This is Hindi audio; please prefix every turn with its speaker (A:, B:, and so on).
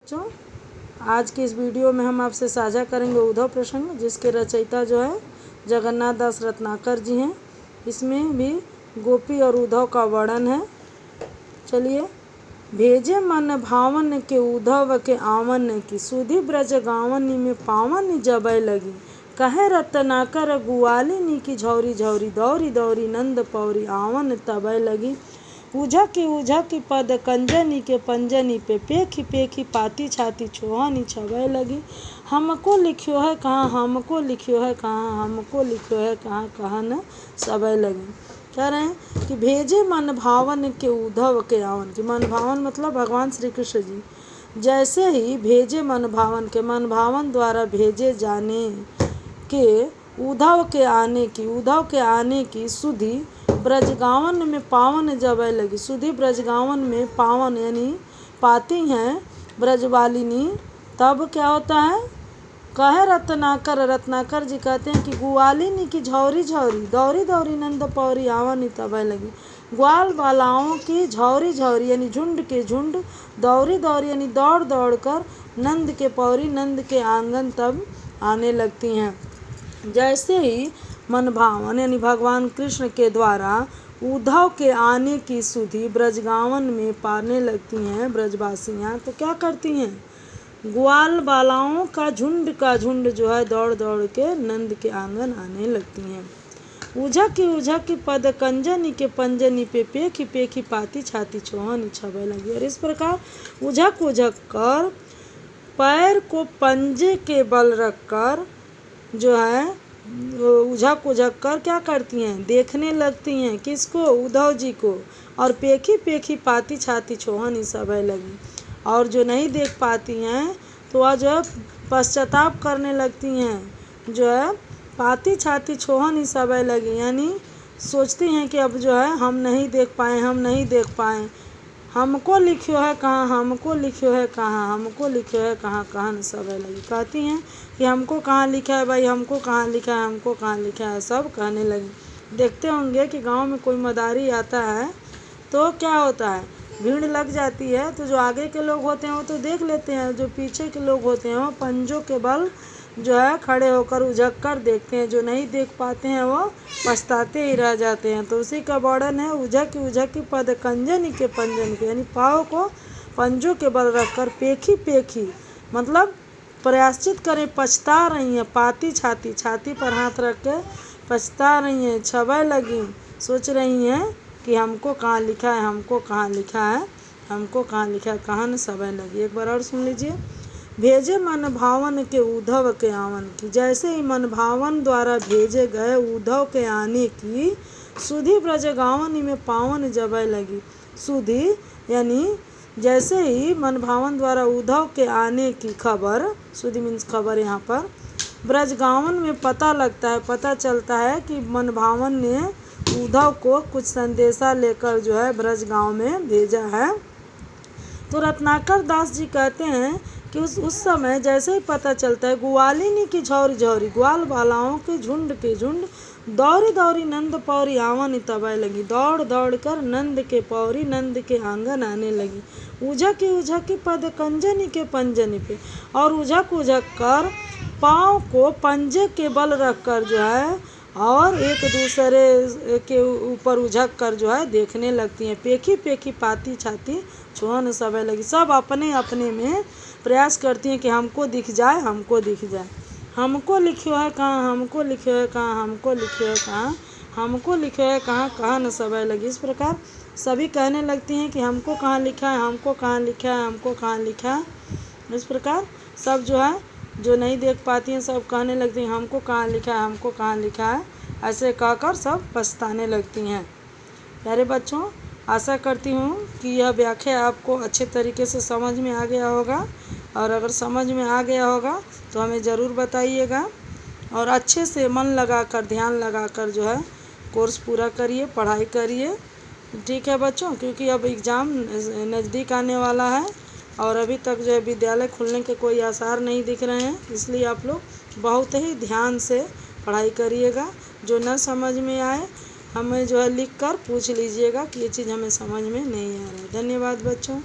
A: बच्चों, आज की इस वीडियो में हम आपसे साझा करेंगे उद्धव प्रसंग, जिसके रचयिता जो है जगन्नाथ दास रत्नाकर जी हैं। इसमें भी गोपी और उद्धव का वर्णन है। चलिए। भेजे मन भावन के उद्धव के आवन की, सुधि ब्रज गावनी में पावन जबै लगी। कहे रत्नाकर गुआलिनी की, झौरी झौरी दौरी दौरी नंद पौरी आवन तबै लगी। उझकी पद कंजनी के पंजनी पे, पेखी पेखी पाती छाती छोहानी छबै लगी। हमको लिखियो है कहाँ, हमको लिखियो है कहाँ, हमको लिखियो है कहाँ, कहन सबै लगी। कह रहे हैं कि भेजे मन भावन के उद्धव के आवन की। मन भावन मतलब भगवान श्री कृष्ण जी। जैसे ही भेजे मन भावन के, मन भावन द्वारा भेजे जाने के, उद्धव के आने की, उद्धव के आने की सुधि ब्रजगावन में पावन जबै लगी। सुधि ब्रजगावन में पावन यानी पाती हैं ब्रजवालिनी, तब क्या होता है। कहे रत्नाकर, रत्नाकर जी कहते हैं कि गुआलिनी की झौरी झौरी दौरी दौरी नंद पौरी आवन तबै लगी। ग्वाल बालाओं की झौरी झौरी यानी झुंड के झुंड, दौरी दौरी यानी दौड़ दौड़ कर, नंद के पौरी नंद के आंगन तब आने लगती हैं। जैसे ही मन भावन यानी भगवान कृष्ण के द्वारा उद्धव के आने की सुधि ब्रजगावन में पाने लगती हैं ब्रजवासियाँ, तो क्या करती हैं। ग्वाल बालाओं का झुंड जो है दौड़ दौड़ के नंद के आंगन आने लगती हैं। उझकी पद कंजनी के पंजनी पे, पेखी पेखी पाती छाती छोहानी छबै लगी। और इस प्रकार उझक कर पैर को पंजे के बल रख कर जो है उझक कर क्या करती हैं, देखने लगती हैं। किसको, उद्धव जी को। और पेखी पेखी पाती छाती छोहानी सबै लगी। और जो नहीं देख पाती हैं तो वह जो है पश्चाताप करने लगती हैं। जो है पाती छाती छोहानी सबै लगी यानी सोचती हैं कि अब जो है हम नहीं देख पाए, हम नहीं देख पाए। हमको लिखियो है कहाँ, हमको लिखियो है कहाँ, हमको लिखियो है कहाँ, कहन सबै लगी। कहती हैं कि हमको कहाँ लिखा है भाई, हमको कहाँ लिखा है, हमको कहाँ लिखा है, सब कहने लगी। देखते होंगे कि गांव में कोई मदारी आता है तो क्या होता है, भीड़ लग जाती है, तो जो आगे के लोग होते हैं वो तो देख लेते हैं, जो पीछे के लोग होते हैं वो पंजों के बल जो है खड़े होकर उझक कर देखते हैं। जो नहीं देख पाते हैं वो पछताते ही रह जाते हैं। तो उसी का वर्णन है। उझकी पद कंजनी के पंजन के यानी पाँव को पंजों के बल रखकर, पेखी पेखी मतलब प्रायश्चित करें, पछता रही हैं। पाती छाती, छाती पर हाथ रख के पछता रही हैं। छबै लगी, सोच रही हैं कि हमको कहाँ लिखा है, हमको कहाँ लिखा है, हमको कहाँ लिखा है, कहन सबै लगी। एक बार और सुन लीजिए। भेजे मन भावन के उद्धव के आवन की। जैसे ही मन भावन द्वारा भेजे गए उद्धव के आने की, सुधि ब्रजगावनी में पावन जबै लगी। सुधि यानी जैसे ही मन भावन द्वारा उद्धव के आने की खबर, सुधि मीन्स खबर, यहाँ पर ब्रजगावन में पता लगता है, पता चलता है कि मन भावन ने उद्धव को कुछ संदेशा लेकर जो है ब्रजगांव में भेजा है। तो रत्नाकर दास जी कहते हैं कि उस समय जैसे ही पता चलता है, गुआलिनी की झौरी झौरी ग्वाल बालाओं के झुंड दौरी दौरी नंद पौरी आवन तबै लगी। दौड़ दौड़ कर नंद के पौरी नंद के आंगन आने लगी। उझकी पद कंजनी के पंजनी पे, और उझक कर पाँव को पंजे के बल रख कर जो है और एक दूसरे के ऊपर उझक कर जो है देखने लगती हैं। पेखी पेखी पाती छाती छोहन सबै लगी। सब अपने अपने में प्रयास करती हैं कि हमको दिख जाए, हमको दिख जाए। हमको लिखियो है कहाँ, हमको लिखियो है कहाँ, हमको लिखियो है कहाँ, हमको लिखियो है कहाँ, कहन सबै लगी। इस प्रकार सभी कहने लगती हैं कि हमको कहाँ लिखा है, हमको कहाँ लिखा है, हमको कहाँ लिखा है। इस प्रकार सब जो है, जो नहीं देख पाती हैं, सब कहने लगती हैं हमको कहाँ लिखा है, हमको कहाँ लिखा है। ऐसे कहकर सब पछताने लगती हैं। प्यारे बच्चों, आशा करती हूँ कि यह व्याख्या आपको अच्छे तरीके से समझ में आ गया होगा। और अगर समझ में आ गया होगा तो हमें ज़रूर बताइएगा। और अच्छे से मन लगाकर, ध्यान लगाकर जो है कोर्स पूरा करिए, पढ़ाई करिए। ठीक है बच्चों, क्योंकि अब एग्ज़ाम नज़दीक आने वाला है और अभी तक जो है विद्यालय खुलने के कोई आसार नहीं दिख रहे हैं। इसलिए आप लोग बहुत ही ध्यान से पढ़ाई करिएगा। जो न समझ में आए हमें जो है लिख कर पूछ लीजिएगा कि ये चीज़ हमें समझ में नहीं आ रहा है। धन्यवाद बच्चों।